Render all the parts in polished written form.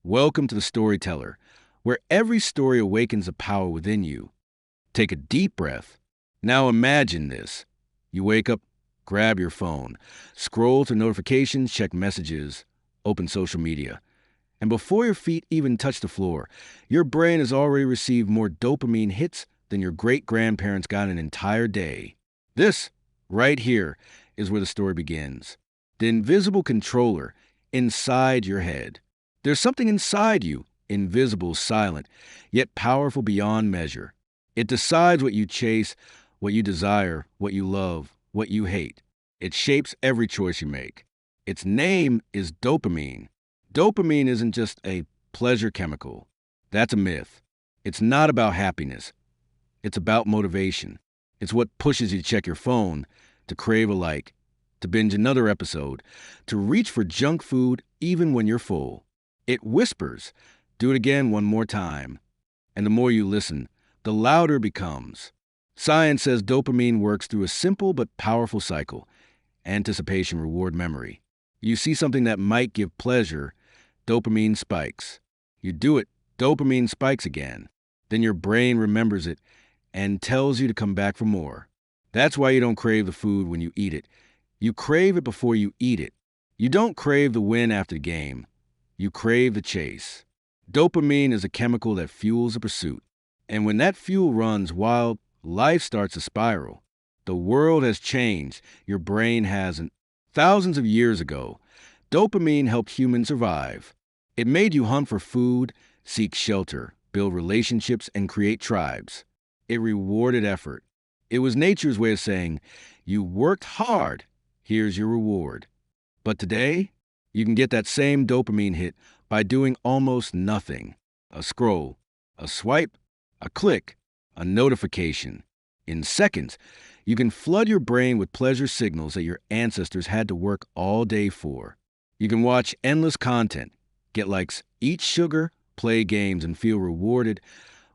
Welcome to the Storyteller, where every story awakens a power within you. Take a deep breath. Now imagine this. You wake up, grab your phone, scroll through notifications, check messages, open social media. And before your feet even touch the floor, your brain has already received more dopamine hits than your great-grandparents got in an entire day. This, right here, is where the story begins. The invisible controller inside your head. There's something inside you, invisible, silent, yet powerful beyond measure. It decides what you chase, what you desire, what you love, what you hate. It shapes every choice you make. Its name is dopamine. Dopamine isn't just a pleasure chemical. That's a myth. It's not about happiness. It's about motivation. It's what pushes you to check your phone, to crave a like, to binge another episode, to reach for junk food even when you're full. It whispers, do it again one more time. And the more you listen, the louder it becomes. Science says dopamine works through a simple but powerful cycle: anticipation, reward, memory. You see something that might give pleasure, dopamine spikes. You do it, dopamine spikes again. Then your brain remembers it and tells you to come back for more. That's why you don't crave the food when you eat it. You crave it before you eat it. You don't crave the win after the game. You crave the chase. Dopamine is a chemical that fuels the pursuit. And when that fuel runs wild, life starts to spiral. The world has changed. Your brain hasn't. Thousands of years ago, dopamine helped humans survive. It made you hunt for food, seek shelter, build relationships, and create tribes. It rewarded effort. It was nature's way of saying, you worked hard, here's your reward. But today, you can get that same dopamine hit by doing almost nothing. A scroll, a swipe, a click, a notification. In seconds, you can flood your brain with pleasure signals that your ancestors had to work all day for. You can watch endless content, get likes, eat sugar, play games, and feel rewarded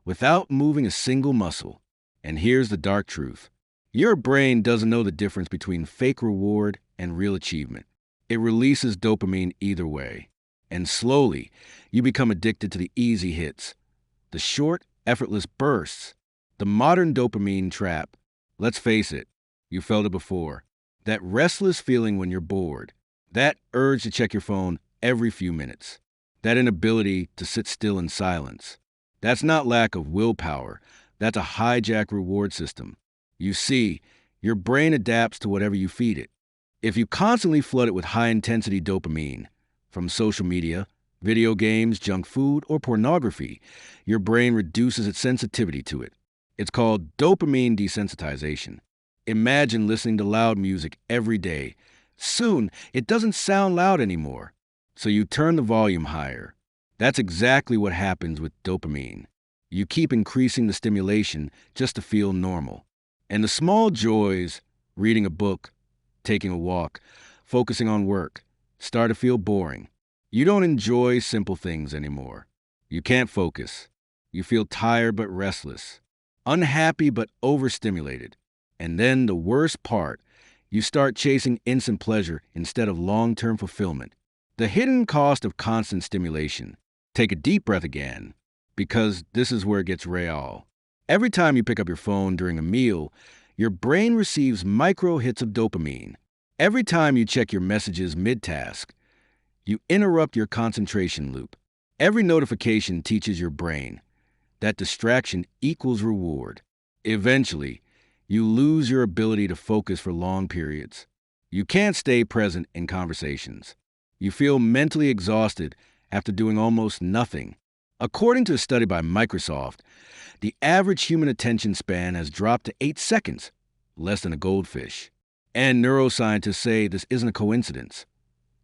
without moving a single muscle. And here's the dark truth. Your brain doesn't know the difference between fake reward and real achievement. It releases dopamine either way. And slowly, you become addicted to the easy hits, the short, effortless bursts, the modern dopamine trap. Let's face it, you felt it before. That restless feeling when you're bored. That urge to check your phone every few minutes. That inability to sit still in silence. That's not lack of willpower. That's a hijacked reward system. You see, your brain adapts to whatever you feed it. If you constantly flood it with high-intensity dopamine, from social media, video games, junk food, or pornography, your brain reduces its sensitivity to it. It's called dopamine desensitization. Imagine listening to loud music every day. Soon, it doesn't sound loud anymore, so you turn the volume higher. That's exactly what happens with dopamine. You keep increasing the stimulation just to feel normal. And the small joys, reading a book, taking a walk, focusing on work, start to feel boring. You don't enjoy simple things anymore. You can't focus. You feel tired but restless, unhappy but overstimulated. And then the worst part, you start chasing instant pleasure instead of long-term fulfillment. The hidden cost of constant stimulation. Take a deep breath again, because this is where it gets real. Every time you pick up your phone during a meal, your brain receives micro hits of dopamine. Every time you check your messages mid-task, you interrupt your concentration loop. Every notification teaches your brain that distraction equals reward. Eventually, you lose your ability to focus for long periods. You can't stay present in conversations. You feel mentally exhausted after doing almost nothing. According to a study by Microsoft, the average human attention span has dropped to 8 seconds, less than a goldfish. And neuroscientists say this isn't a coincidence.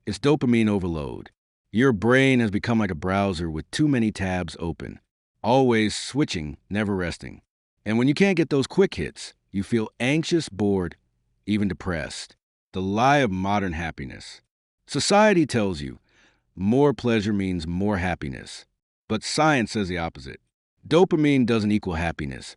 It's dopamine overload. Your brain has become like a browser with too many tabs open, always switching, never resting. And when you can't get those quick hits, you feel anxious, bored, even depressed. The lie of modern happiness. Society tells you more pleasure means more happiness. But science says the opposite. Dopamine doesn't equal happiness.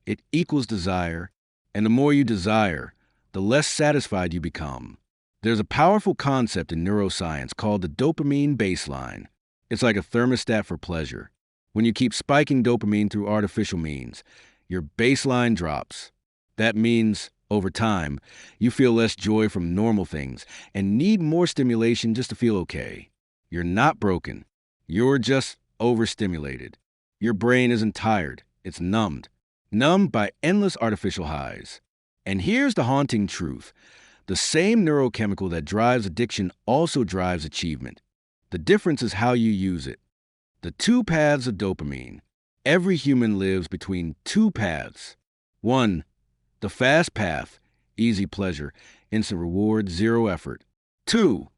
It equals desire. And the more you desire, the less satisfied you become. There's a powerful concept in neuroscience called the dopamine baseline. It's like a thermostat for pleasure. When you keep spiking dopamine through artificial means, your baseline drops. That means, over time, you feel less joy from normal things and need more stimulation just to feel okay. You're not broken. You're just overstimulated. Your brain isn't tired, it's numbed. Numbed by endless artificial highs. And here's the haunting truth. The same neurochemical that drives addiction also drives achievement. The difference is how you use it. The two paths of dopamine. Every human lives between two paths. One, the fast path, easy pleasure, instant reward, zero effort. Two,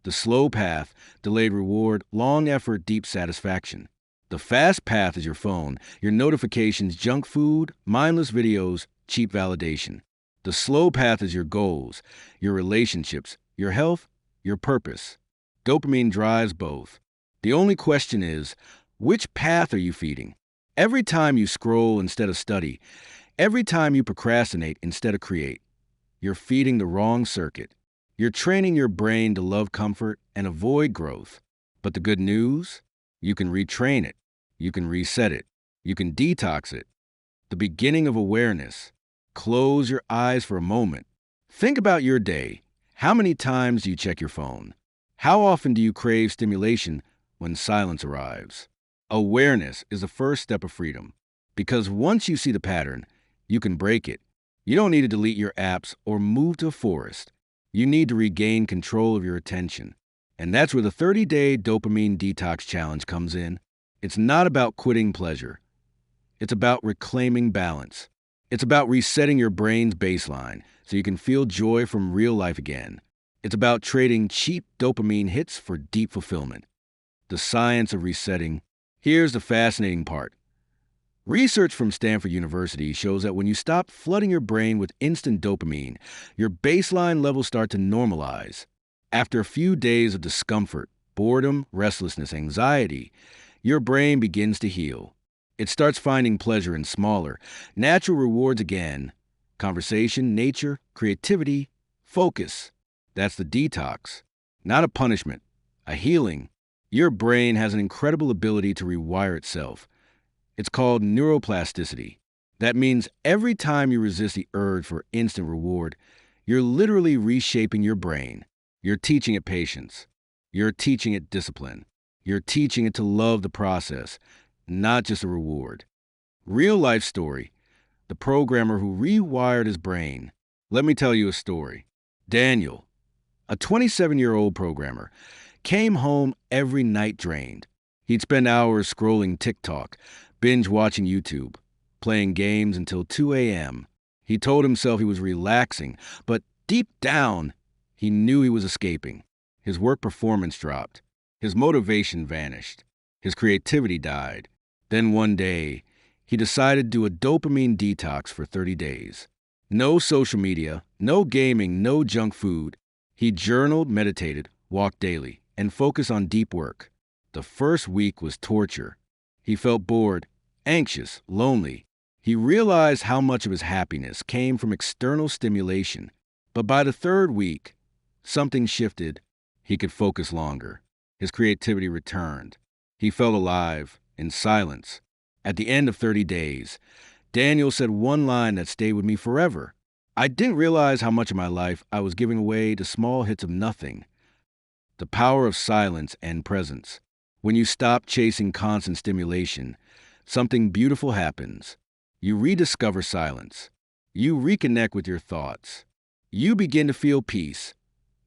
the slow path, delayed reward, long effort, deep satisfaction. The fast path is your phone, your notifications, junk food, mindless videos, cheap validation. The slow path is your goals, your relationships, your health, your purpose. Dopamine drives both. The only question is, which path are you feeding? Every time you scroll instead of study, every time you procrastinate instead of create, you're feeding the wrong circuit. You're training your brain to love comfort and avoid growth. But the good news? You can retrain it. You can reset it. You can detox it. The beginning of awareness. Close your eyes for a moment. Think about your day. How many times do you check your phone? How often do you crave stimulation when silence arrives? Awareness is the first step of freedom. Because once you see the pattern, you can break it. You don't need to delete your apps or move to a forest. You need to regain control of your attention. And that's where the 30-day dopamine detox challenge comes in. It's not about quitting pleasure. It's about reclaiming balance. It's about resetting your brain's baseline so you can feel joy from real life again. It's about trading cheap dopamine hits for deep fulfillment. The science of resetting. Here's the fascinating part. Research from Stanford University shows that when you stop flooding your brain with instant dopamine, your baseline levels start to normalize. After a few days of discomfort, boredom, restlessness, anxiety, your brain begins to heal. It starts finding pleasure in smaller, natural rewards again. Conversation, nature, creativity, focus. That's the detox. Not a punishment, a healing. Your brain has an incredible ability to rewire itself. It's called neuroplasticity. That means every time you resist the urge for instant reward, you're literally reshaping your brain. You're teaching it patience. You're teaching it discipline. You're teaching it to love the process, not just a reward. Real life story. The programmer who rewired his brain. Let me tell you a story. Daniel, a 27-year-old programmer, came home every night drained. He'd spend hours scrolling TikTok, binge watching YouTube, playing games until 2 a.m. He told himself he was relaxing, but deep down, he knew he was escaping. His work performance dropped. His motivation vanished. His creativity died. Then one day, he decided to do a dopamine detox for 30 days. No social media, no gaming, no junk food. He journaled, meditated, walked daily, and focused on deep work. The first week was torture. He felt bored, anxious, lonely. He realized how much of his happiness came from external stimulation. But by the third week, something shifted. He could focus longer. His creativity returned. He felt alive, in silence. At the end of 30 days, Daniel said one line that stayed with me forever. I didn't realize how much of my life I was giving away to small hits of nothing. The power of silence and presence. When you stop chasing constant stimulation, something beautiful happens. You rediscover silence. You reconnect with your thoughts. You begin to feel peace,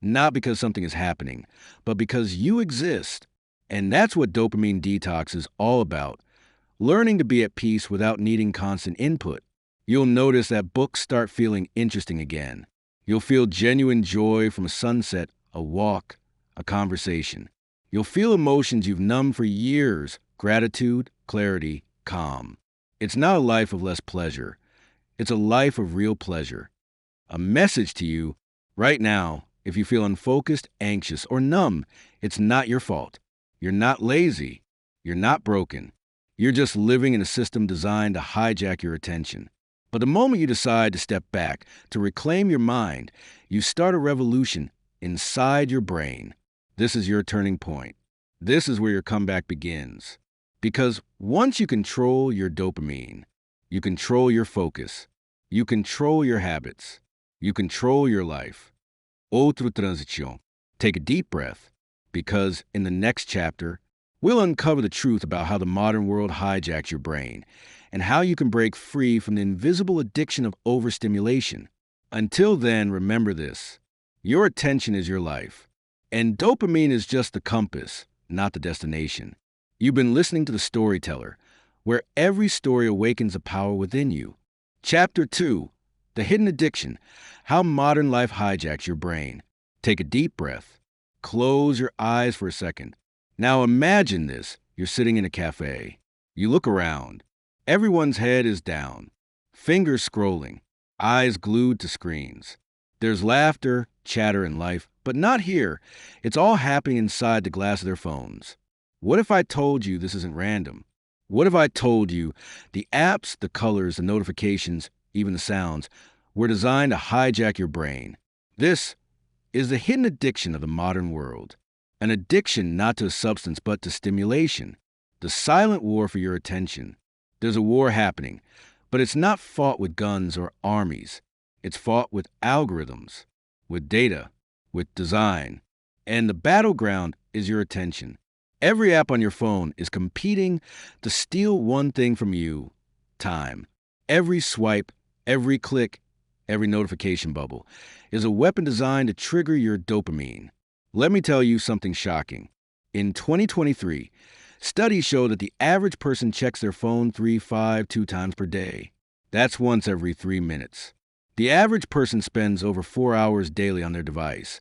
not because something is happening, but because you exist. And that's what dopamine detox is all about. Learning to be at peace without needing constant input. You'll notice that books start feeling interesting again. You'll feel genuine joy from a sunset, a walk, a conversation. You'll feel emotions you've numbed for years, gratitude, clarity, calm. It's not a life of less pleasure. It's a life of real pleasure. A message to you, right now, if you feel unfocused, anxious, or numb, it's not your fault. You're not lazy. You're not broken. You're just living in a system designed to hijack your attention. But the moment you decide to step back, to reclaim your mind, you start a revolution inside your brain. This is your turning point. This is where your comeback begins. Because once you control your dopamine, you control your focus, you control your habits, you control your life. Outra transition. Take a deep breath, because in the next chapter, we'll uncover the truth about how the modern world hijacks your brain and how you can break free from the invisible addiction of overstimulation. Until then, remember this: your attention is your life, and dopamine is just the compass, not the destination. You've been listening to The Storyteller, where every story awakens a power within you. Chapter 2: The Hidden Addiction: How Modern Life Hijacks Your Brain. Take a deep breath. Close your eyes for a second. Now imagine this. You're sitting in a cafe. You look around. Everyone's head is down, fingers scrolling, eyes glued to screens. There's laughter, chatter, and life, but not here. It's all happening inside the glass of their phones. What if I told you this isn't random? What if I told you the apps, the colors, the notifications, even the sounds, were designed to hijack your brain? This is the hidden addiction of the modern world. An addiction not to a substance but to stimulation. The silent war for your attention. There's a war happening, but it's not fought with guns or armies. It's fought with algorithms, with data, with design. And the battleground is your attention. Every app on your phone is competing to steal one thing from you: time. Every swipe, every click, every notification bubble is a weapon designed to trigger your dopamine. Let me tell you something shocking. In 2023, studies show that the average person checks their phone 2 times per day. That's once every 3 minutes. The average person spends over 4 hours daily on their device,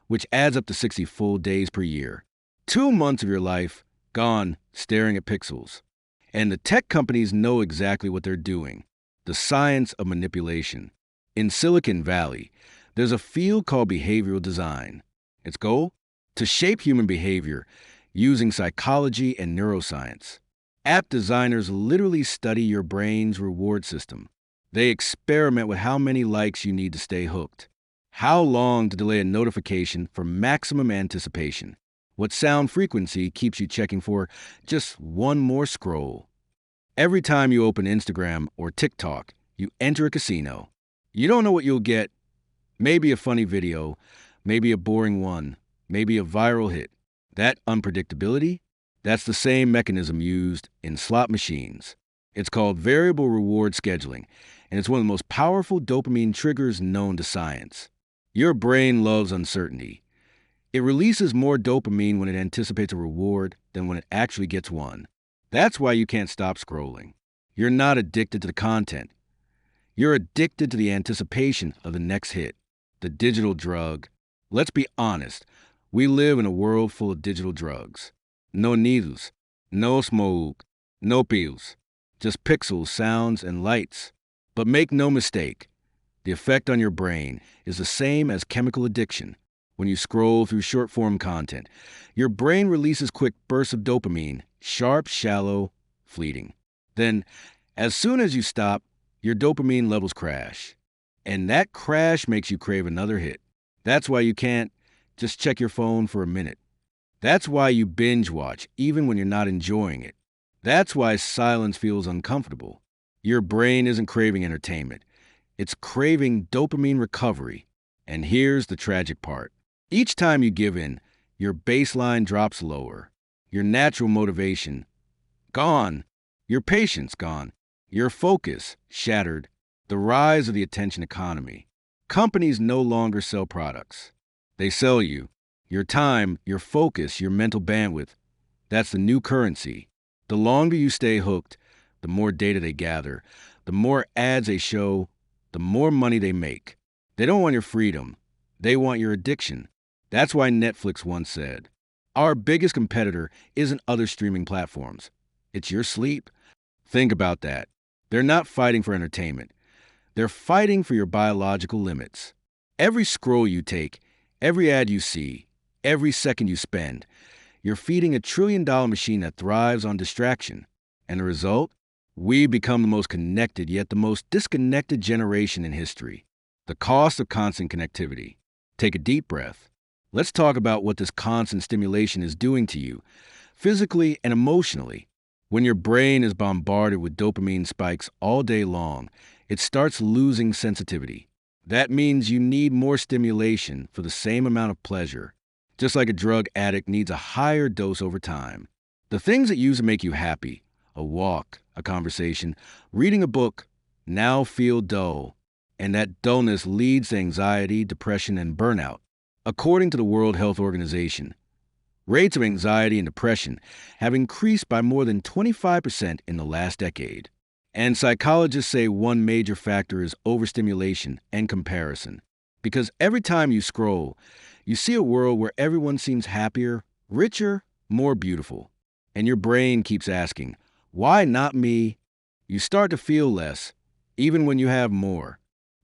which adds up to 60 full days per year. 2 months of your life gone staring at pixels. And the tech companies know exactly what they're doing: the science of manipulation. In Silicon Valley, there's a field called behavioral design. Its goal? To shape human behavior using psychology and neuroscience. App designers literally study your brain's reward system. They experiment with how many likes you need to stay hooked, how long to delay a notification for maximum anticipation, what sound frequency keeps you checking for just one more scroll. Every time you open Instagram or TikTok, you enter a casino. You don't know what you'll get. Maybe a funny video, maybe a boring one, maybe a viral hit. That unpredictability, that's the same mechanism used in slot machines. It's called variable reward scheduling, and it's one of the most powerful dopamine triggers known to science. Your brain loves uncertainty. It releases more dopamine when it anticipates a reward than when it actually gets one. That's why you can't stop scrolling. You're not addicted to the content. You're addicted to the anticipation of the next hit, the digital drug. Let's be honest, we live in a world full of digital drugs. No needles, no smoke, no pills, just pixels, sounds, and lights. But make no mistake, the effect on your brain is the same as chemical addiction. When you scroll through short-form content, your brain releases quick bursts of dopamine, sharp, shallow, fleeting. Then, as soon as you stop, your dopamine levels crash. And that crash makes you crave another hit. That's why you can't just check your phone for a minute. That's why you binge watch, even when you're not enjoying it. That's why silence feels uncomfortable. Your brain isn't craving entertainment. It's craving dopamine recovery. And here's the tragic part. Each time you give in, your baseline drops lower. Your natural motivation, gone. Your patience, gone. Your focus, shattered. The rise of the attention economy. Companies no longer sell products. They sell you. Your time, your focus, your mental bandwidth. That's the new currency. The longer you stay hooked, the more data they gather, the more ads they show, the more money they make. They don't want your freedom. They want your addiction. That's why Netflix once said, "Our biggest competitor isn't other streaming platforms. It's your sleep." Think about that. They're not fighting for entertainment. They're fighting for your biological limits. Every scroll you take, every ad you see, every second you spend, you're feeding a trillion-dollar machine that thrives on distraction. And the result? We become the most connected, yet the most disconnected generation in history. The cost of constant connectivity. Take a deep breath. Let's talk about what this constant stimulation is doing to you, physically and emotionally. When your brain is bombarded with dopamine spikes all day long, it starts losing sensitivity. That means you need more stimulation for the same amount of pleasure, just like a drug addict needs a higher dose over time. The things that used to make you happy, a walk, a conversation, reading a book, now feel dull. And that dullness leads to anxiety, depression, and burnout. According to the World Health Organization, rates of anxiety and depression have increased by more than 25% in the last decade. And psychologists say one major factor is overstimulation and comparison. Because every time you scroll, you see a world where everyone seems happier, richer, more beautiful. And your brain keeps asking, why not me? You start to feel less, even when you have more.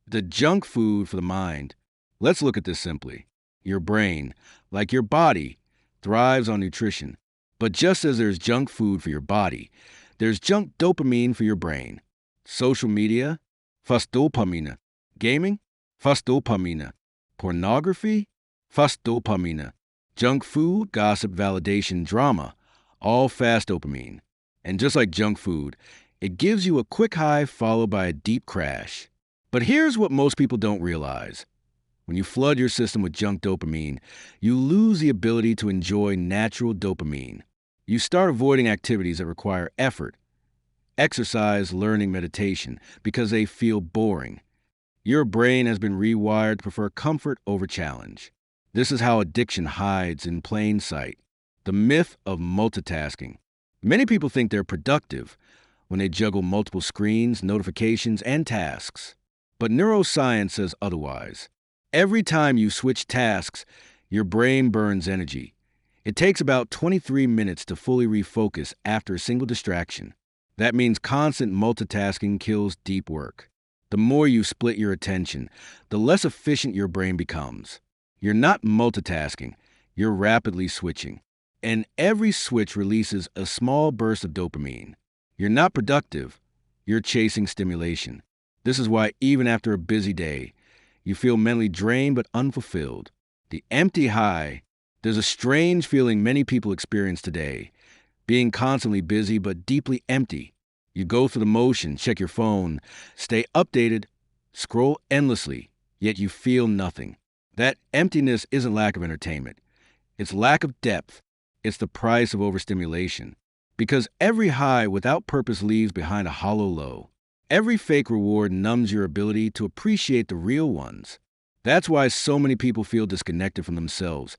The junk food for the mind. Let's look at this simply. Your brain, like your body, thrives on nutrition. But just as there's junk food for your body, there's junk dopamine for your brain. Social media, fast dopamine. Gaming, fast dopamine. Pornography, fast dopamine. Junk food, gossip, validation, drama, all fast dopamine. And just like junk food, it gives you a quick high followed by a deep crash. But here's what most people don't realize. When you flood your system with junk dopamine, you lose the ability to enjoy natural dopamine. You start avoiding activities that require effort, exercise, learning, meditation, because they feel boring. Your brain has been rewired to prefer comfort over challenge. This is how addiction hides in plain sight. The myth of multitasking. Many people think they're productive when they juggle multiple screens, notifications, and tasks. But neuroscience says otherwise. Every time you switch tasks, your brain burns energy. It takes about 23 minutes to fully refocus after a single distraction. That means constant multitasking kills deep work. The more you split your attention, the less efficient your brain becomes. You're not multitasking, you're rapidly switching. And every switch releases a small burst of dopamine. You're not productive, you're chasing stimulation. This is why even after a busy day, you feel mentally drained but unfulfilled. The empty high. There's a strange feeling many people experience today, being constantly busy but deeply empty. You go through the motions, check your phone, stay updated, scroll endlessly, yet you feel nothing. That emptiness isn't lack of entertainment. It's lack of depth. It's the price of overstimulation. Because every high without purpose leaves behind a hollow low. Every fake reward numbs your ability to appreciate the real ones. That's why so many people feel disconnected from themselves.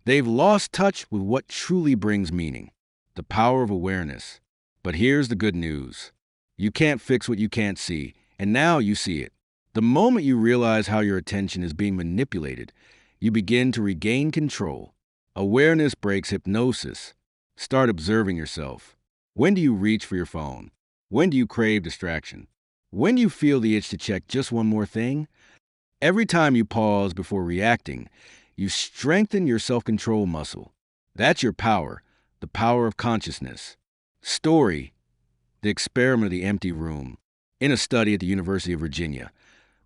They've lost touch with what truly brings meaning. The power of awareness. But here's the good news. You can't fix what you can't see, and now you see it. The moment you realize how your attention is being manipulated, you begin to regain control. Awareness breaks hypnosis. Start observing yourself. When do you reach for your phone? When do you crave distraction? When do you feel the itch to check just one more thing? Every time you pause before reacting, you strengthen your self-control muscle. That's your power, the power of consciousness. Story, the experiment of the empty room. In a study at the University of Virginia,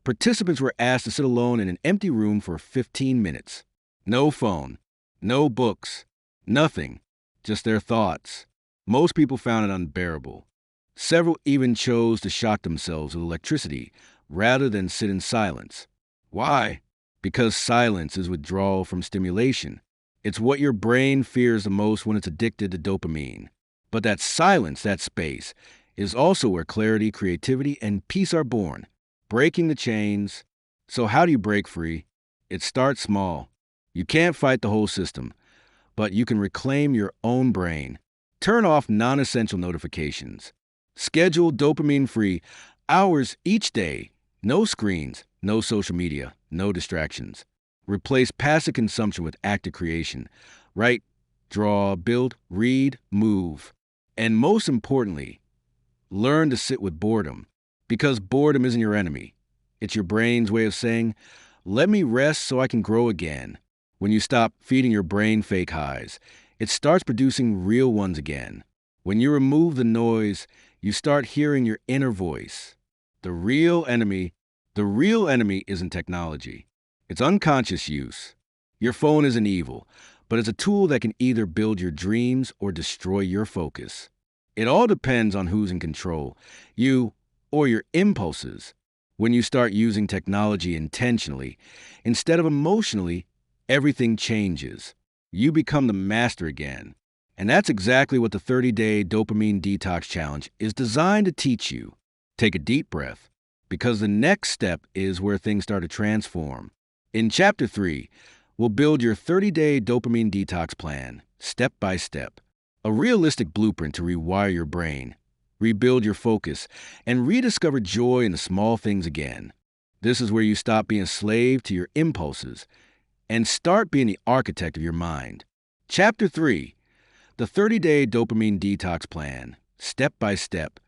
participants were asked to sit alone in an empty room for 15 minutes. No phone, no books, nothing, just their thoughts. Most people found it unbearable. Several even chose to shock themselves with electricity rather than sit in silence. Why? Because silence is withdrawal from stimulation. It's what your brain fears the most when it's addicted to dopamine. But that silence, that space, is also where clarity, creativity, and peace are born. Breaking the chains. So how do you break free? It starts small. You can't fight the whole system, but you can reclaim your own brain. Turn off non-essential notifications. Schedule dopamine-free hours each day. No screens, no social media, no distractions. Replace passive consumption with active creation. Write, draw, build, read, move. And most importantly, learn to sit with boredom. Because boredom isn't your enemy. It's your brain's way of saying, let me rest so I can grow again. When you stop feeding your brain fake highs, it starts producing real ones again. When you remove the noise, you start hearing your inner voice. The real enemy isn't technology. It's unconscious use. Your phone isn't evil, but it's a tool that can either build your dreams or destroy your focus. It all depends on who's in control, you or your impulses. When you start using technology intentionally, instead of emotionally, everything changes. You become the master again. And that's exactly what the 30-day Dopamine Detox Challenge is designed to teach you. Take a deep breath, because the next step is where things start to transform. In Chapter 3, we'll build your 30-day dopamine detox plan, step by step. A realistic blueprint to rewire your brain, rebuild your focus, and rediscover joy in the small things again. This is where you stop being a slave to your impulses and start being the architect of your mind. Chapter 3, the 30-day dopamine detox plan, step by step.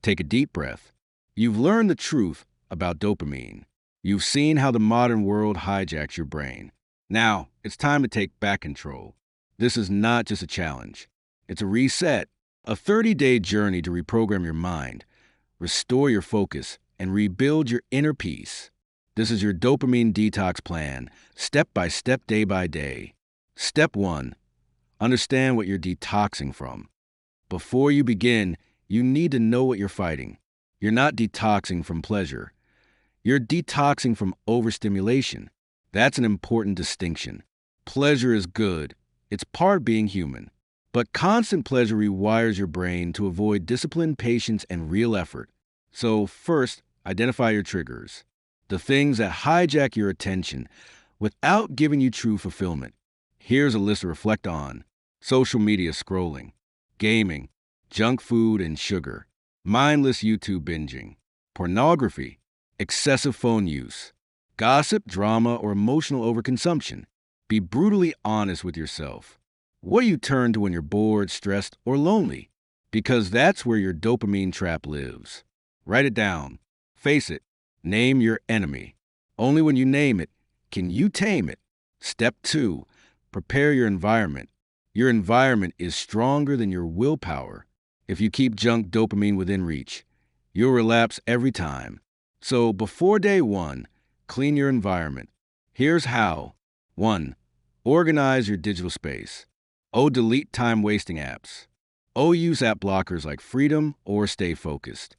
Take a deep breath. You've learned the truth about dopamine. You've seen how the modern world hijacks your brain. Now, it's time to take back control. This is not just a challenge. It's a reset, a 30-day journey to reprogram your mind, restore your focus, and rebuild your inner peace. This is your dopamine detox plan, step by step, day by day. Step 1. Understand what you're detoxing from. Before you begin, you need to know what you're fighting. You're not detoxing from pleasure. You're detoxing from overstimulation. That's an important distinction. Pleasure is good. It's part of being human. But constant pleasure rewires your brain to avoid discipline, patience, and real effort. So first, identify your triggers. The things that hijack your attention without giving you true fulfillment. Here's a list to reflect on. Social media scrolling, gaming, junk food and sugar, mindless YouTube binging, pornography, excessive phone use, gossip, drama, or emotional overconsumption. Be brutally honest with yourself. What do you turn to when you're bored, stressed, or lonely? Because that's where your dopamine trap lives. Write it down. Face it. Name your enemy. Only when you name it can you tame it. Step 2. Prepare your environment. Your environment is stronger than your willpower. If you keep junk dopamine within reach, you'll relapse every time. So before day 1, clean your environment. Here's how. 1. Organize your digital space. Delete time-wasting apps. Use app blockers like Freedom or Stay Focused.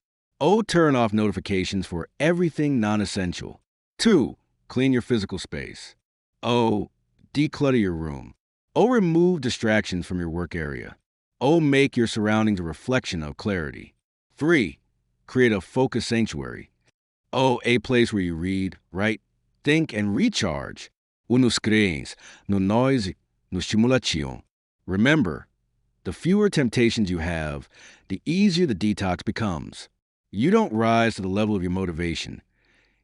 Turn off notifications for everything non-essential. 2. Clean your physical space. Declutter your room. Remove distractions from your work area. Make your surroundings a reflection of clarity. 3. Create a focus sanctuary. A place where you read, write, think, and recharge. Nos screens, no noise, no estimulação. Remember, the fewer temptations you have, the easier the detox becomes. You don't rise to the level of your motivation.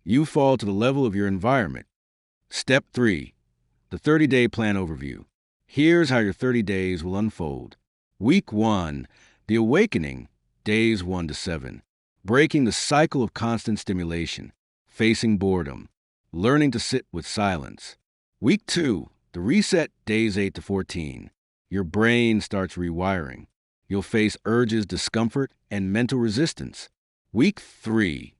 You fall to the level of your environment. Step 3. The 30-day plan overview. Here's how your 30 days will unfold. Week 1. The awakening, days 1 to 7. Breaking the cycle of constant stimulation. Facing boredom. Learning to sit with silence. Week 2. The reset, days 8 to 14. Your brain starts rewiring. You'll face urges, discomfort, and mental resistance. Week 3.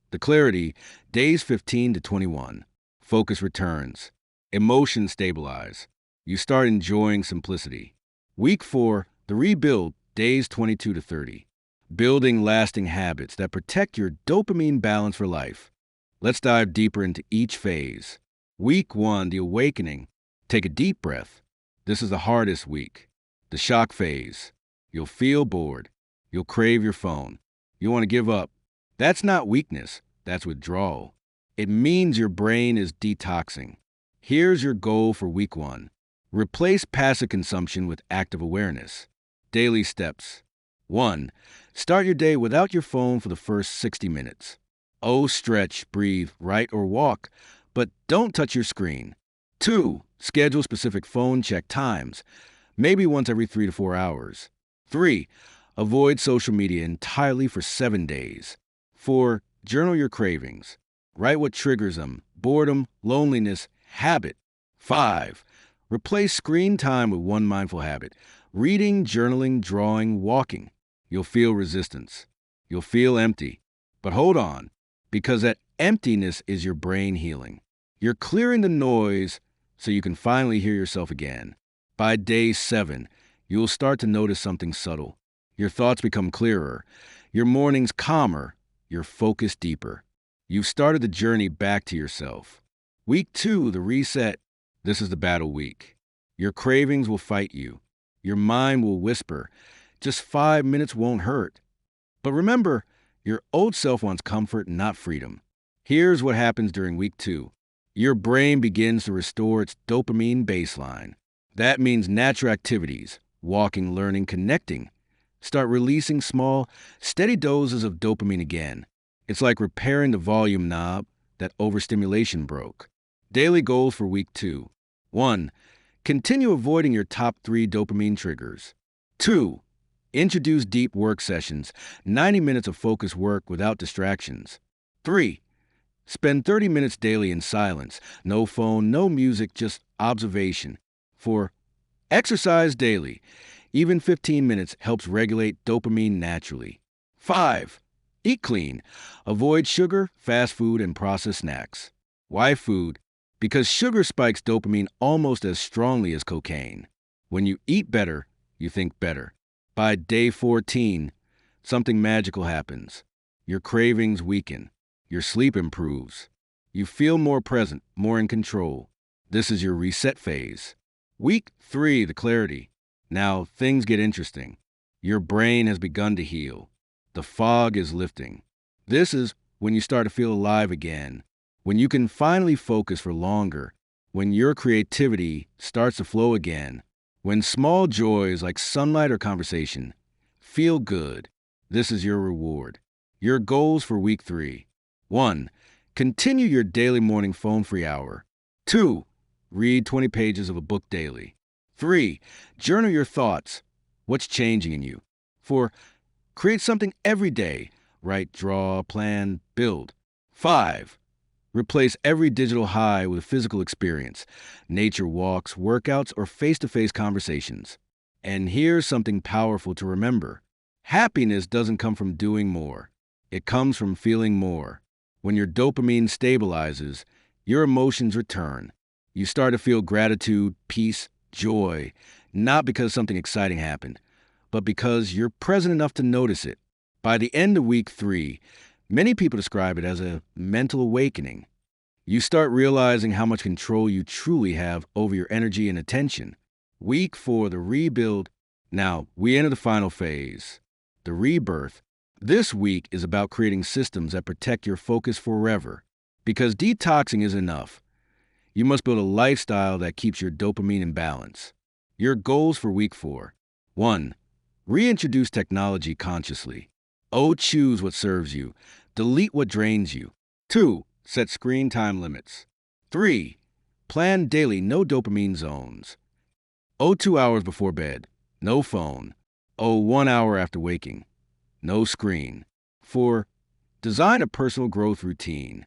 The clarity, days 15 to 21. Focus returns. Emotions stabilize. You start enjoying simplicity. Week 4. The rebuild, days 22 to 30. Building lasting habits that protect your dopamine balance for life. Let's dive deeper into each phase. Week 1. The awakening. Take a deep breath. This is the hardest week. The shock phase. You'll feel bored. You'll crave your phone. You want to give up. That's not weakness. That's withdrawal. It means your brain is detoxing. Here's your goal for week 1. Replace passive consumption with active awareness. Daily steps. 1. Start your day without your phone for the first 60 minutes. Stretch, breathe, write, or walk, but don't touch your screen. 2. Schedule specific phone check times, maybe once every 3 to 4 hours. 3. Avoid social media entirely for 7 days. 4. Journal your cravings. Write what triggers them: boredom, loneliness, habit. 5. Replace screen time with one mindful habit: reading, journaling, drawing, walking. You'll feel resistance. You'll feel empty. But hold on, because that emptiness is your brain healing. You're clearing the noise so you can finally hear yourself again. By day 7, you'll start to notice something subtle. Your thoughts become clearer, your mornings calmer, your focus deeper. You've started the journey back to yourself. Week 2, the reset. This is the battle week. Your cravings will fight you. Your mind will whisper, just 5 minutes won't hurt. But remember, your old self wants comfort, not freedom. Here's what happens during week 2. Your brain begins to restore its dopamine baseline. That means natural activities, walking, learning, connecting. Start releasing small, steady doses of dopamine again. It's like repairing the volume knob that overstimulation broke. Daily goals for week 2. 1. Continue avoiding your top 3 dopamine triggers. 2. Introduce deep work sessions, 90 minutes of focused work without distractions. 3. Spend 30 minutes daily in silence. No phone, no music, just observation. 4. Exercise daily. Even 15 minutes helps regulate dopamine naturally. 5. Eat clean. Avoid sugar, fast food, and processed snacks. Why food? Because sugar spikes dopamine almost as strongly as cocaine. When you eat better, you think better. By day 14, something magical happens. Your cravings weaken. Your sleep improves. You feel more present, more in control. This is your reset phase. Week 3, the clarity. Now, things get interesting. Your brain has begun to heal. The fog is lifting. This is when you start to feel alive again, when you can finally focus for longer, when your creativity starts to flow again, when small joys like sunlight or conversation feel good. This is your reward. Your goals for week 3. 1. Continue your daily morning phone-free hour. 2. Read 20 pages of a book daily. 3. Journal your thoughts. What's changing in you? 4. Create something every day. Write, draw, plan, build. 5. Replace every digital high with a physical experience. Nature walks, workouts, or face-to-face conversations. And here's something powerful to remember. Happiness doesn't come from doing more. It comes from feeling more. When your dopamine stabilizes, your emotions return. You start to feel gratitude, peace, joy, not because something exciting happened, but because you're present enough to notice it. By the end of week 3, many people describe it as a mental awakening. You start realizing how much control you truly have over your energy and attention. Week 4, the rebuild. Now, we enter the final phase, the rebirth. This week is about creating systems that protect your focus forever. Because detoxing is enough. You must build a lifestyle that keeps your dopamine in balance. Your goals for week 4. 1. Reintroduce technology consciously. Choose what serves you. Delete what drains you. 2. Set screen time limits. 3. Plan daily no dopamine zones. 2 hours before bed. No phone. 1 hour after waking. No screen. 4. Design a personal growth routine.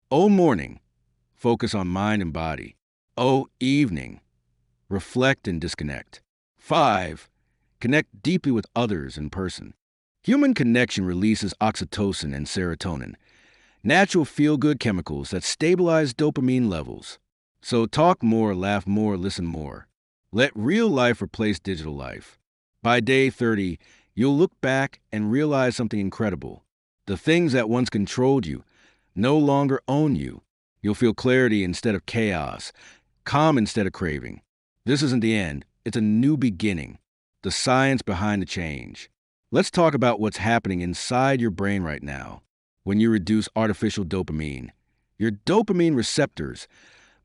Morning. Focus on mind and body. Evening. Reflect and disconnect. 5. Connect deeply with others in person. Human connection releases oxytocin and serotonin, natural feel-good chemicals that stabilize dopamine levels. So talk more, laugh more, listen more. Let real life replace digital life. By day 30, you'll look back and realize something incredible. The things that once controlled you no longer own you. You'll feel clarity instead of chaos, calm instead of craving. This isn't the end. It's a new beginning. The science behind the change. Let's talk about what's happening inside your brain right now when you reduce artificial dopamine. Your dopamine receptors,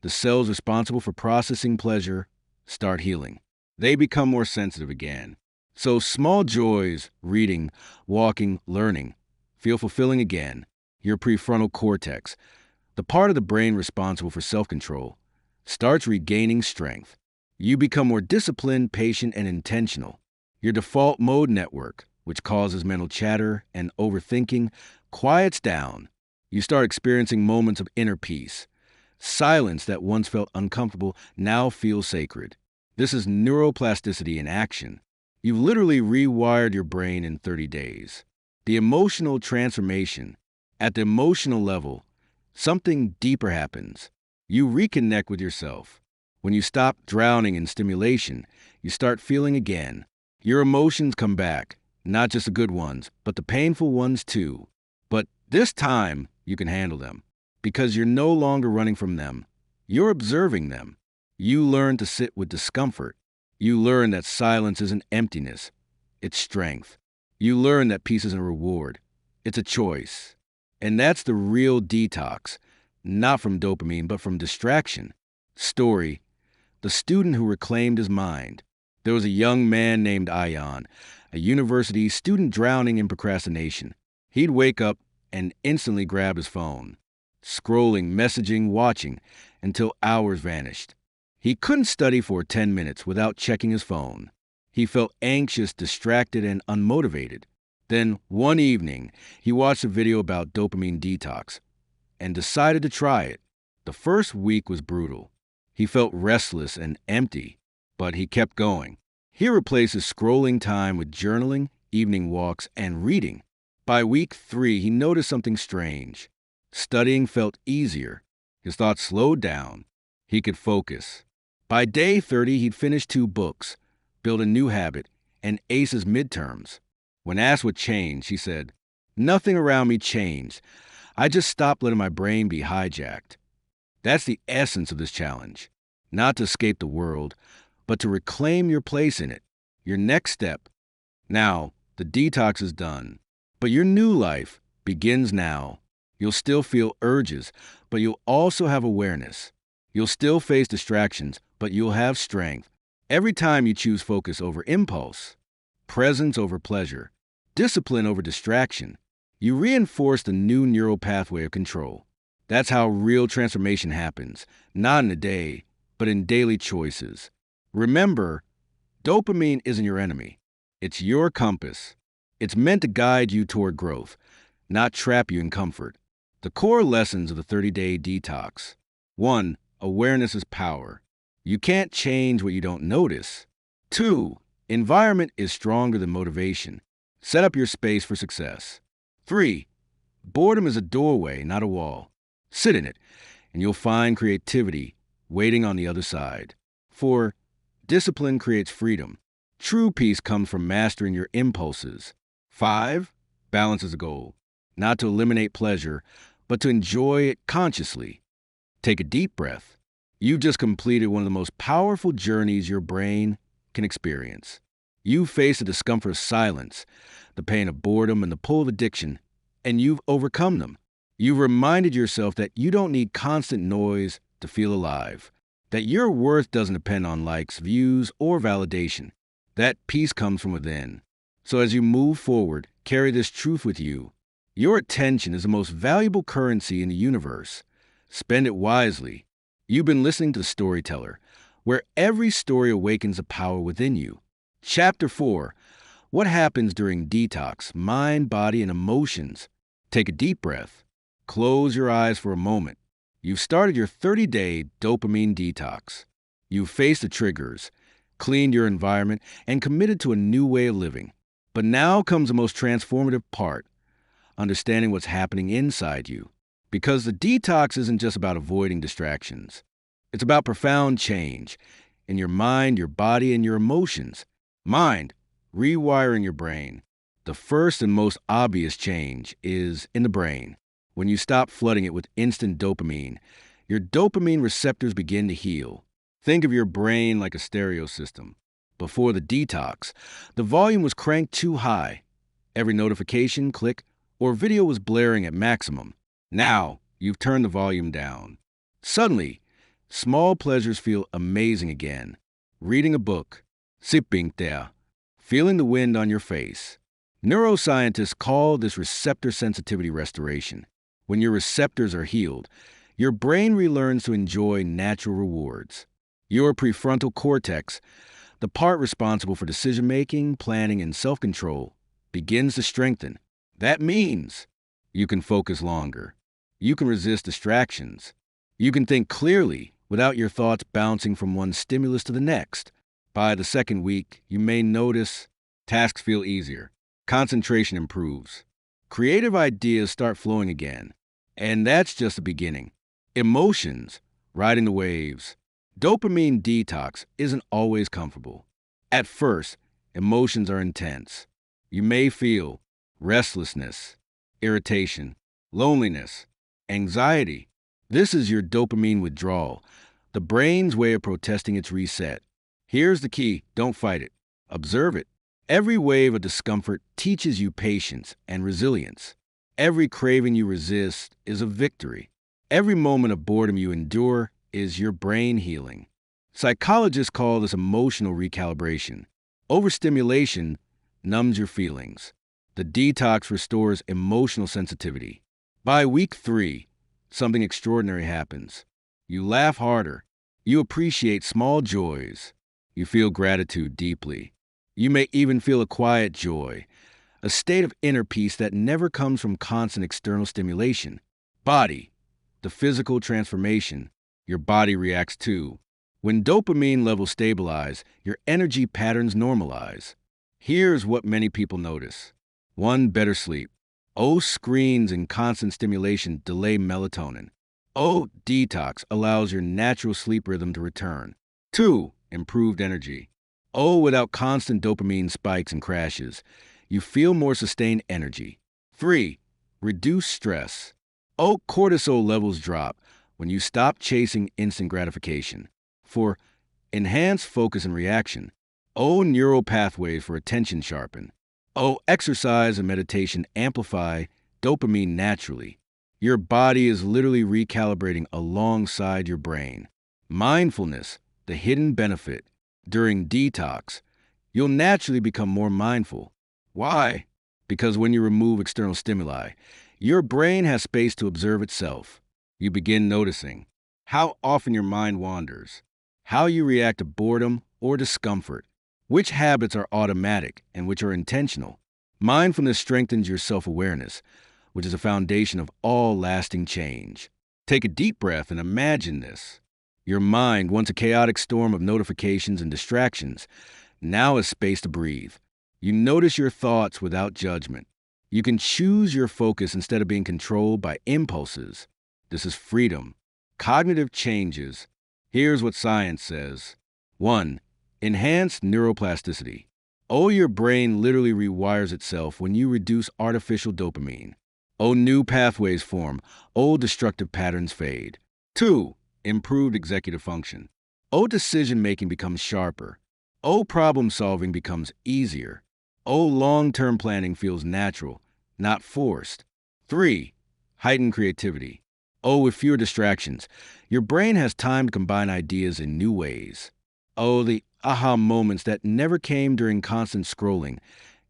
the cells responsible for processing pleasure, start healing. They become more sensitive again. So small joys, reading, walking, learning, feel fulfilling again. Your prefrontal cortex, the part of the brain responsible for self-control, starts regaining strength. You become more disciplined, patient, and intentional. Your default mode network, which causes mental chatter and overthinking, quiets down. You start experiencing moments of inner peace. Silence that once felt uncomfortable now feels sacred. This is neuroplasticity in action. You've literally rewired your brain in 30 days. The emotional transformation. At the emotional level, something deeper happens. You reconnect with yourself. When you stop drowning in stimulation, you start feeling again. Your emotions come back, not just the good ones, but the painful ones too. But this time, you can handle them because you're no longer running from them. You're observing them. You learn to sit with discomfort. You learn that silence isn't emptiness, it's strength. You learn that peace isn't a reward, it's a choice. And that's the real detox, not from dopamine, but from distraction. Story: the student who reclaimed his mind. There was a young man named Ion, a university student drowning in procrastination. He'd wake up and instantly grab his phone, scrolling, messaging, watching, until hours vanished. He couldn't study for 10 minutes without checking his phone. He felt anxious, distracted, and unmotivated. Then, one evening, he watched a video about dopamine detox and decided to try it. The first week was brutal. He felt restless and empty, but he kept going. He replaced his scrolling time with journaling, evening walks, and reading. By week 3, he noticed something strange. Studying felt easier. His thoughts slowed down. He could focus. By day 30, he'd finished 2 books, built a new habit, and aced his midterms. When asked what changed, he said, "Nothing around me changed. I just stopped letting my brain be hijacked." That's the essence of this challenge. Not to escape the world, but to reclaim your place in it, your next step. Now, the detox is done, but your new life begins now. You'll still feel urges, but you'll also have awareness. You'll still face distractions, but you'll have strength. Every time you choose focus over impulse, presence over pleasure, discipline over distraction, you reinforce the new neural pathway of control. That's how real transformation happens, not in a day, but in daily choices. Remember, dopamine isn't your enemy. It's your compass. It's meant to guide you toward growth, not trap you in comfort. The core lessons of the 30-day detox. 1. Awareness is power. You can't change what you don't notice. 2. Environment is stronger than motivation. Set up your space for success. 3. Boredom is a doorway, not a wall. Sit in it, and you'll find creativity waiting on the other side. 4. Discipline creates freedom. True peace comes from mastering your impulses. 5. Balance is a goal. Not to eliminate pleasure, but to enjoy it consciously. Take a deep breath. You just completed one of the most powerful journeys your brain can experience. You faced the discomfort of silence, the pain of boredom, and the pull of addiction, and you've overcome them. You've reminded yourself that you don't need constant noise to feel alive, that your worth doesn't depend on likes, views, or validation. That peace comes from within. So as you move forward, carry this truth with you. Your attention is the most valuable currency in the universe. Spend it wisely. You've been listening to The Storyteller, where every story awakens the power within you. Chapter 4. What happens during detox, mind, body, and emotions? Take a deep breath. Close your eyes for a moment. You've started your 30-day dopamine detox. You've faced the triggers, cleaned your environment, and committed to a new way of living. But now comes the most transformative part, understanding what's happening inside you. Because the detox isn't just about avoiding distractions. It's about profound change in your mind, your body, and your emotions. Mind, rewiring your brain. The first and most obvious change is in the brain. When you stop flooding it with instant dopamine, your dopamine receptors begin to heal. Think of your brain like a stereo system. Before the detox, the volume was cranked too high. Every notification, click, or video was blaring at maximum. Now, you've turned the volume down. Suddenly, small pleasures feel amazing again. Reading a book, sipping there, feeling the wind on your face. Neuroscientists call this receptor sensitivity restoration. When your receptors are healed, your brain relearns to enjoy natural rewards. Your prefrontal cortex, the part responsible for decision-making, planning, and self-control, begins to strengthen. That means you can focus longer. You can resist distractions. You can think clearly without your thoughts bouncing from one stimulus to the next. By the second week, you may notice tasks feel easier. Concentration improves. Creative ideas start flowing again. And that's just the beginning. Emotions, riding the waves. Dopamine detox isn't always comfortable. At first, emotions are intense. You may feel restlessness, irritation, loneliness, anxiety. This is your dopamine withdrawal, the brain's way of protesting its reset. Here's the key: don't fight it, observe it. Every wave of discomfort teaches you patience and resilience. Every craving you resist is a victory. Every moment of boredom you endure is your brain healing. Psychologists call this emotional recalibration. Overstimulation numbs your feelings. The detox restores emotional sensitivity. By week 3, something extraordinary happens. You laugh harder. You appreciate small joys. You feel gratitude deeply. You may even feel a quiet joy, a state of inner peace that never comes from constant external stimulation. Body, the physical transformation your body reacts to. When dopamine levels stabilize, your energy patterns normalize. Here's what many people notice: 1. Better sleep. Screens and constant stimulation delay melatonin. Detox allows your natural sleep rhythm to return. 2. Improved energy. Without constant dopamine spikes and crashes, you feel more sustained energy. 3. Reduce stress. Cortisol levels drop when you stop chasing instant gratification. 4. Enhance focus and reaction. Neural pathways for attention sharpen. Exercise and meditation amplify dopamine naturally. Your body is literally recalibrating alongside your brain. Mindfulness, the hidden benefit. During detox, you'll naturally become more mindful. Why? Because when you remove external stimuli, your brain has space to observe itself. You begin noticing how often your mind wanders, how you react to boredom or discomfort, which habits are automatic and which are intentional. Mindfulness strengthens your self-awareness, which is a foundation of all lasting change. Take a deep breath and imagine this. Your mind, once a chaotic storm of notifications and distractions, now has space to breathe. You notice your thoughts without judgment. You can choose your focus instead of being controlled by impulses. This is freedom. Cognitive changes. Here's what science says. 1. Enhanced neuroplasticity. Your brain literally rewires itself when you reduce artificial dopamine. New pathways form. Old destructive patterns fade. 2. Improved executive function. Decision-making becomes sharper. Problem solving becomes easier. Long-term planning feels natural, not forced. 3. Heightened creativity. With fewer distractions, your brain has time to combine ideas in new ways. The aha moments that never came during constant scrolling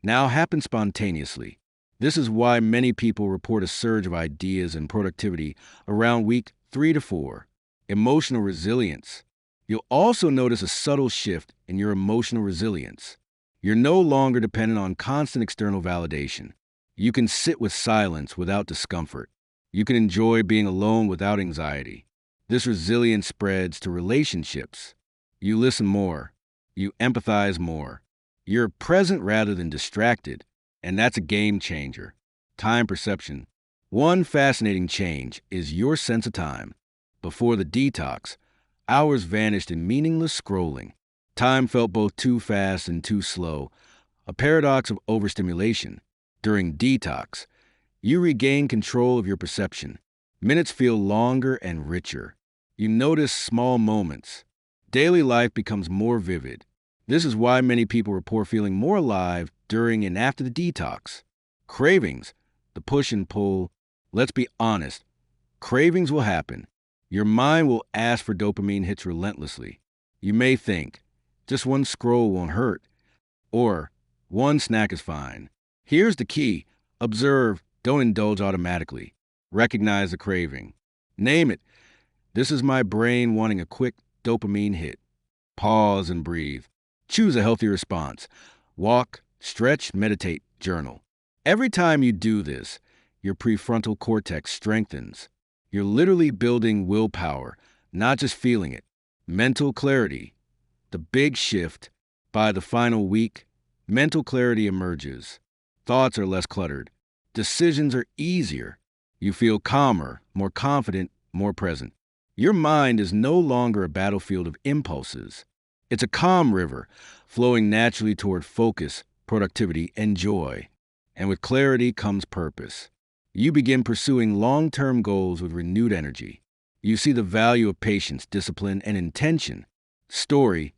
now happen spontaneously. This is why many people report a surge of ideas and productivity around week 3 to 4. Emotional resilience. You'll also notice a subtle shift in your emotional resilience. You're no longer dependent on constant external validation. You can sit with silence without discomfort. You can enjoy being alone without anxiety. This resilience spreads to relationships. You listen more. You empathize more. You're present rather than distracted, and that's a game changer. Time perception. One fascinating change is your sense of time. Before the detox, hours vanished in meaningless scrolling. Time felt both too fast and too slow, a paradox of overstimulation. During detox, you regain control of your perception. Minutes feel longer and richer. You notice small moments. Daily life becomes more vivid. This is why many people report feeling more alive during and after the detox. Cravings, the push and pull. Let's be honest, cravings will happen. Your mind will ask for dopamine hits relentlessly. You may think, just one scroll won't hurt, or one snack is fine. Here's the key: observe, don't indulge automatically. Recognize the craving. Name it. This is my brain wanting a quick dopamine hit. Pause and breathe. Choose a healthy response. Walk, stretch, meditate, journal. Every time you do this, your prefrontal cortex strengthens. You're literally building willpower, not just feeling it. Mental clarity. The big shift. By the final week, mental clarity emerges. Thoughts are less cluttered. Decisions are easier. You feel calmer, more confident, more present. Your mind is no longer a battlefield of impulses. It's a calm river, flowing naturally toward focus, productivity, and joy. And with clarity comes purpose. You begin pursuing long-term goals with renewed energy. You see the value of patience, discipline, and intention. Story: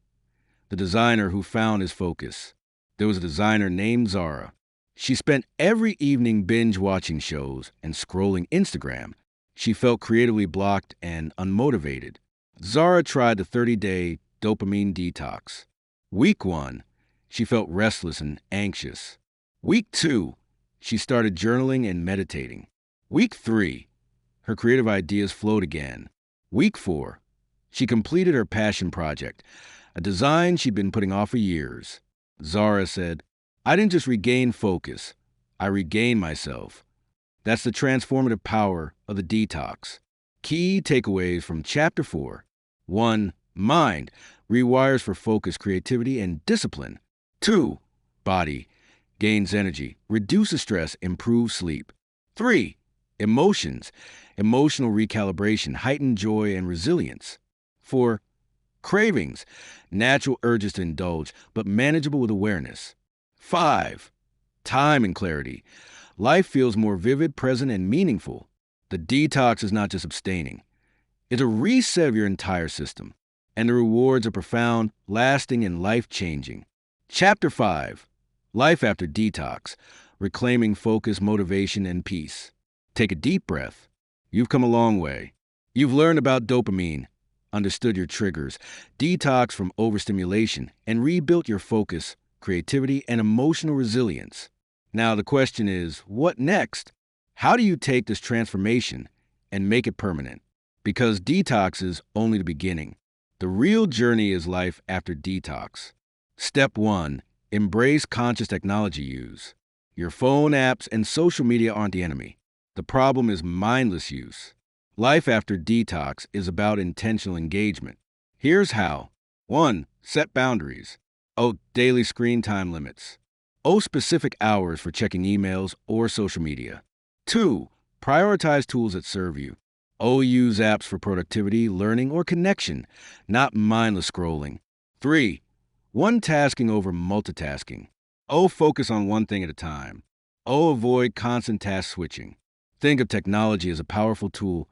the designer who found his focus. There was a designer named Zara. She spent every evening binge watching shows and scrolling Instagram. She felt creatively blocked and unmotivated. Zara tried the 30-day dopamine detox. Week 1, she felt restless and anxious. Week 2, she started journaling and meditating. Week 3, her creative ideas flowed again. Week 4, she completed her passion project, a design she'd been putting off for years. Zara said, "I didn't just regain focus, I regained myself." That's the transformative power of the detox. Key takeaways from Chapter 4. 1. Mind rewires for focus, creativity, and discipline. 2. Body gains energy, reduces stress, improves sleep. 3. Emotions, emotional recalibration, heightened joy and resilience. 4. Cravings, natural urges to indulge, but manageable with awareness. 5. Time and clarity. Life feels more vivid, present, and meaningful. The detox is not just abstaining. It's a reset of your entire system. And the rewards are profound, lasting, and life-changing. Chapter 5. Life After Detox. Reclaiming focus, motivation, and peace. Take a deep breath. You've come a long way. You've learned about dopamine, understood your triggers, detoxed from overstimulation, and rebuilt your focus, creativity, and emotional resilience. Now the question is, what next? How do you take this transformation and make it permanent? Because detox is only the beginning. The real journey is life after detox. Step 1. Embrace conscious technology use. Your phone apps and social media aren't the enemy. The problem is mindless use. Life after detox is about intentional engagement. Here's how. 1. Set boundaries. Daily screen time limits. Specific hours for checking emails or social media. 2. Prioritize tools that serve you. Use apps for productivity, learning, or connection, not mindless scrolling. 3. One tasking over multitasking. Focus on one thing at a time. Avoid constant task switching. Think of technology as a powerful tool,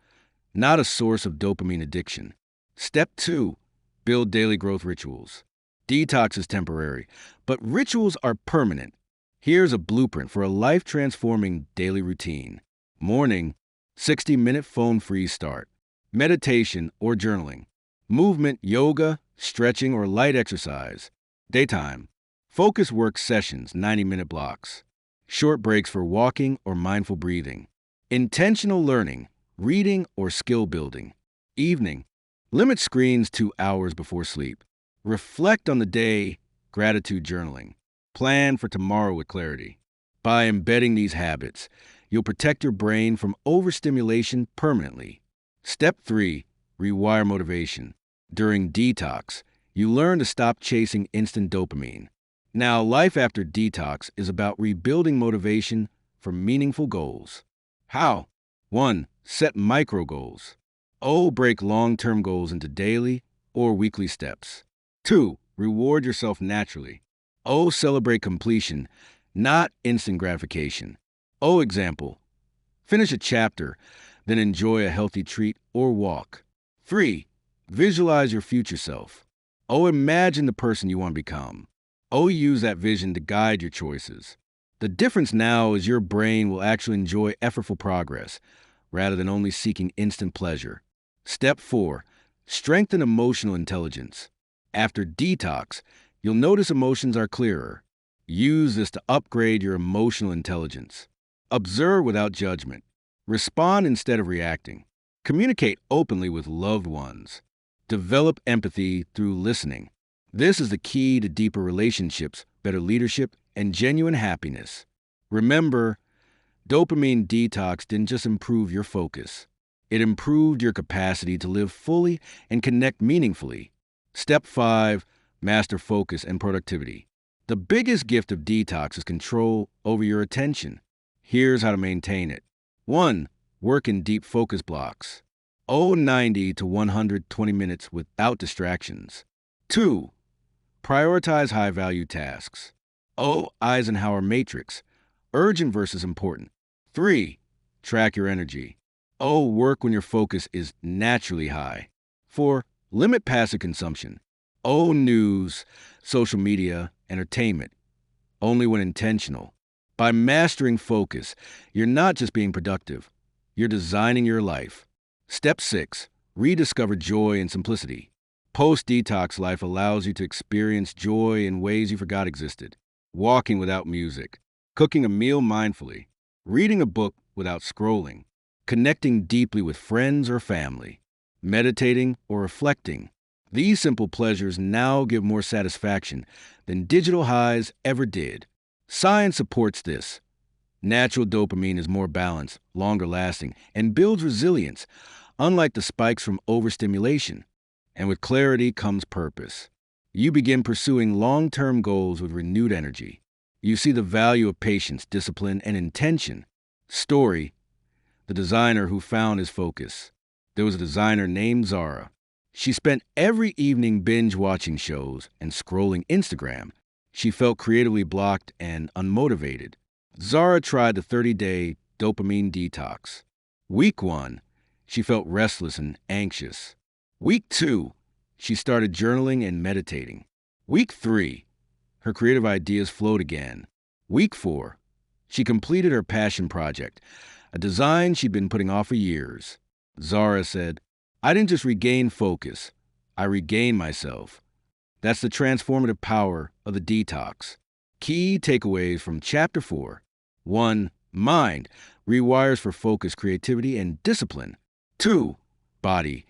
not a source of dopamine addiction. Step 2. Build daily growth rituals. Detox is temporary, but rituals are permanent. Here's a blueprint for a life-transforming daily routine. Morning, 60-minute phone-free start. Meditation or journaling. Movement, yoga, stretching, or light exercise. Daytime, focus work sessions, 90-minute blocks. Short breaks for walking or mindful breathing. Intentional learning, reading or skill building. Evening, limit screens 2 hours before sleep. Reflect on the day, gratitude journaling. Plan for tomorrow with clarity. By embedding these habits, you'll protect your brain from overstimulation permanently. Step 3. Rewire motivation. During detox, you learn to stop chasing instant dopamine. Now, life after detox is about rebuilding motivation for meaningful goals. How? 1. Set micro goals. Break long-term goals into daily or weekly steps. 2. Reward yourself naturally. Celebrate completion, not instant gratification. Example. Finish a chapter, then enjoy a healthy treat or walk. 3. Visualize your future self. Imagine the person you want to become. Use that vision to guide your choices. The difference now is your brain will actually enjoy effortful progress, rather than only seeking instant pleasure. Step 4. Strengthen emotional intelligence. After detox, you'll notice emotions are clearer. Use this to upgrade your emotional intelligence. Observe without judgment. Respond instead of reacting. Communicate openly with loved ones. Develop empathy through listening. This is the key to deeper relationships, better leadership, and genuine happiness. Remember, dopamine detox didn't just improve your focus. It improved your capacity to live fully and connect meaningfully. Step 5. Master focus and productivity. The biggest gift of detox is control over your attention. Here's how to maintain it. 1. Work in deep focus blocks. O 90 to 120 minutes without distractions. 2. Prioritize high-value tasks. O Eisenhower matrix. Urgent versus important. 3. Track your energy. O work when your focus is naturally high. 4. Limit passive consumption. O news, social media, entertainment. Only when intentional. By mastering focus, you're not just being productive, you're designing your life. Step 6. Rediscover joy and simplicity. Post-detox life allows you to experience joy in ways you forgot existed. Walking without music, cooking a meal mindfully, reading a book without scrolling, connecting deeply with friends or family, meditating or reflecting. These simple pleasures now give more satisfaction than digital highs ever did. Science supports this. Natural dopamine is more balanced, longer lasting, and builds resilience, unlike the spikes from overstimulation. And with clarity comes purpose. You begin pursuing long-term goals with renewed energy. You see the value of patience, discipline, and intention. Story: the designer who found his focus. There was a designer named Zara. She spent every evening binge-watching shows and scrolling Instagram. She felt creatively blocked and unmotivated. Zara tried the 30-day dopamine detox. Week 1, she felt restless and anxious. Week 2, she started journaling and meditating. Week 3, her creative ideas flowed again. Week 4, she completed her passion project, a design she'd been putting off for years. Zara said, "I didn't just regain focus, I regained myself." That's the transformative power of the detox. Key takeaways from Chapter 4. 1. Mind rewires for focus, creativity, and discipline. 2. Body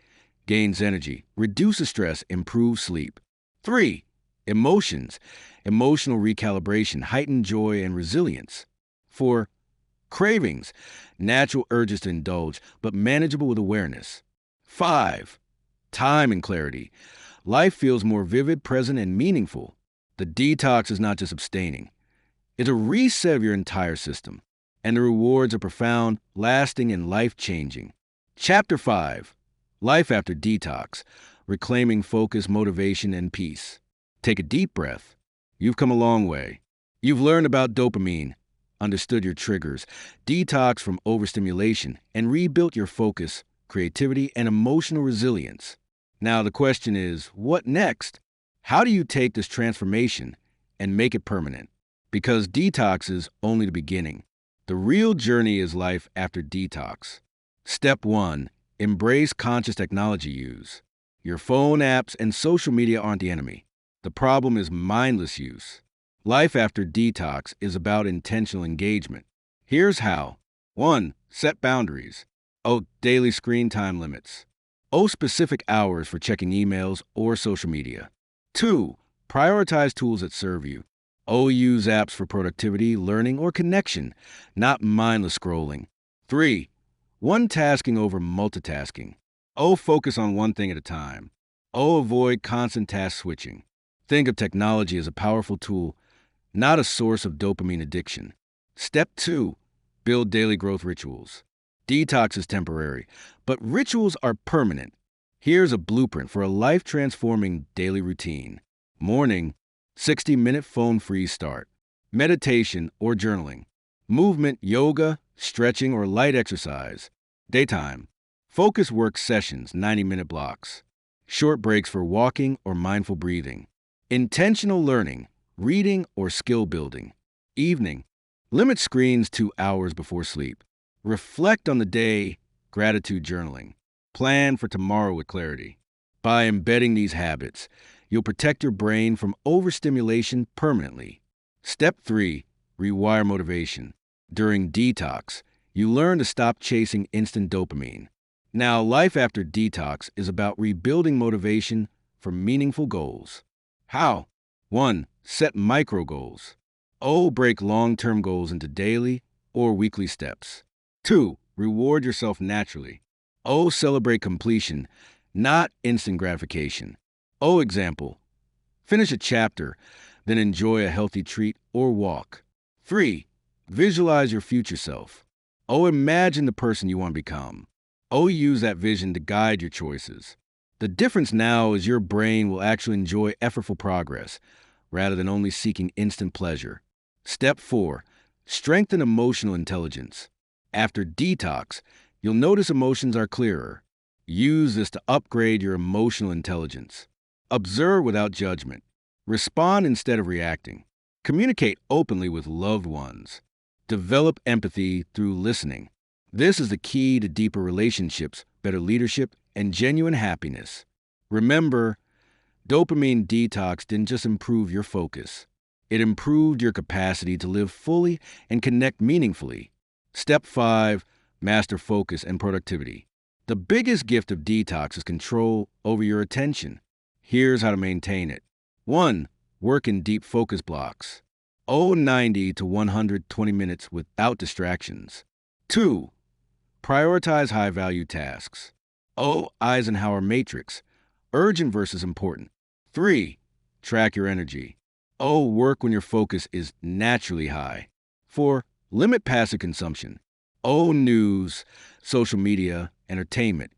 gains energy, reduces stress, improves sleep. 3. Emotions, emotional recalibration, heightened joy and resilience. 4. Cravings, natural urges to indulge, but manageable with awareness. 5. Time and clarity. Life feels more vivid, present, and meaningful. The detox is not just abstaining. It's a reset of your entire system, and the rewards are profound, lasting, and life-changing. Chapter 5. Life After Detox, Reclaiming Focus, Motivation, and Peace. Take a deep breath. You've come a long way. You've learned about dopamine, understood your triggers, detoxed from overstimulation, and rebuilt your focus, creativity, and emotional resilience. Now the question is, what next? How do you take this transformation and make it permanent? Because detox is only the beginning. The real journey is life after detox. Step 1. Embrace conscious technology use. Your phone apps and social media aren't the enemy. The problem is mindless use. Life after detox is about intentional engagement. Here's how. 1. Set boundaries. Daily screen time limits. Specific hours for checking emails or social media. 2. Prioritize tools that serve you. Use apps for productivity, learning, or connection, not mindless scrolling. 3. One tasking over multitasking. Focus on one thing at a time. Avoid constant task switching. Think of technology as a powerful tool, not a source of dopamine addiction. Step 2. Build daily growth rituals. Detox is temporary, but rituals are permanent. Here's a blueprint for a life-transforming daily routine. Morning, 60-minute phone-free start. Meditation or journaling. Movement, yoga, stretching, or light exercise. Daytime, focus work sessions, 90-minute blocks. Short breaks for walking or mindful breathing. Intentional learning, reading or skill building. Evening, limit screens 2 hours before sleep. Reflect on the day, gratitude journaling. Plan for tomorrow with clarity. By embedding these habits, you'll protect your brain from overstimulation permanently. Step 3. Rewire motivation. During detox, you learn to stop chasing instant dopamine. Now, life after detox is about rebuilding motivation for meaningful goals. How? 1. Set micro goals. Break long-term goals into daily or weekly steps. 2. Reward yourself naturally. Celebrate completion, not instant gratification. Example. Finish a chapter, then enjoy a healthy treat or walk. 3. Visualize your future self. Imagine the person you want to become. Oh, use that vision to guide your choices. The difference now is your brain will actually enjoy effortful progress rather than only seeking instant pleasure. Step 4. Strengthen emotional intelligence. After detox, you'll notice emotions are clearer. Use this to upgrade your emotional intelligence. Observe without judgment. Respond instead of reacting. Communicate openly with loved ones. Develop empathy through listening. This is the key to deeper relationships, better leadership, and genuine happiness. Remember, dopamine detox didn't just improve your focus. It improved your capacity to live fully and connect meaningfully. Step 5. Master focus and productivity. The biggest gift of detox is control over your attention. Here's how to maintain it. 1. Work in deep focus blocks. 90 to 120 minutes without distractions. 2. Prioritize high-value tasks. Eisenhower matrix. Urgent versus important. 3. Track your energy. Work when your focus is naturally high. 4. Limit passive consumption. News, social media, entertainment.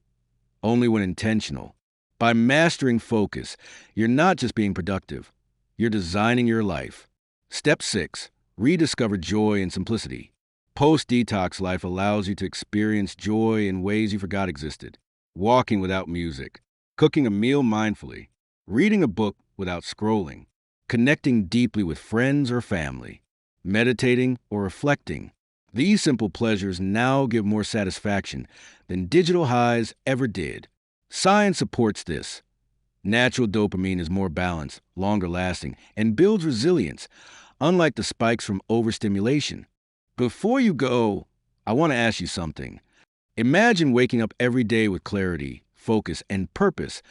Only when intentional. By mastering focus, you're not just being productive, you're designing your life. Step 6. Rediscover joy and simplicity. Post-detox life allows you to experience joy in ways you forgot existed. Walking without music, cooking a meal mindfully, reading a book without scrolling, connecting deeply with friends or family, meditating or reflecting. These simple pleasures now give more satisfaction than digital highs ever did. Science supports this. Natural dopamine is more balanced, longer lasting, and builds resilience, unlike the spikes from overstimulation. Before you go, I want to ask you something. Imagine waking up every day with clarity, focus, and purpose,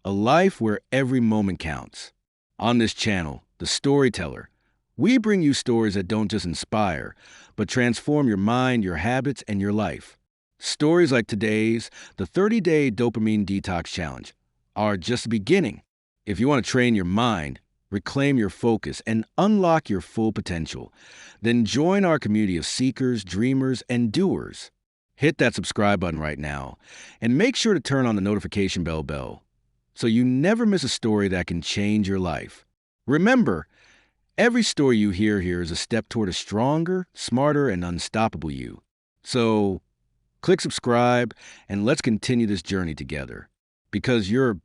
a life where every moment counts. On this channel, The Storyteller, we bring you stories that don't just inspire, but transform your mind, your habits, and your life. Stories like today's, the 30-Day Dopamine Detox Challenge, are just the beginning. If you want to train your mind, reclaim your focus, and unlock your full potential, then join our community of seekers, dreamers, and doers. Hit that subscribe button right now, and make sure to turn on the notification bell so you never miss a story that can change your life. Remember, every story you hear here is a step toward a stronger, smarter, and unstoppable you. So, click subscribe, and let's continue this journey together. Because your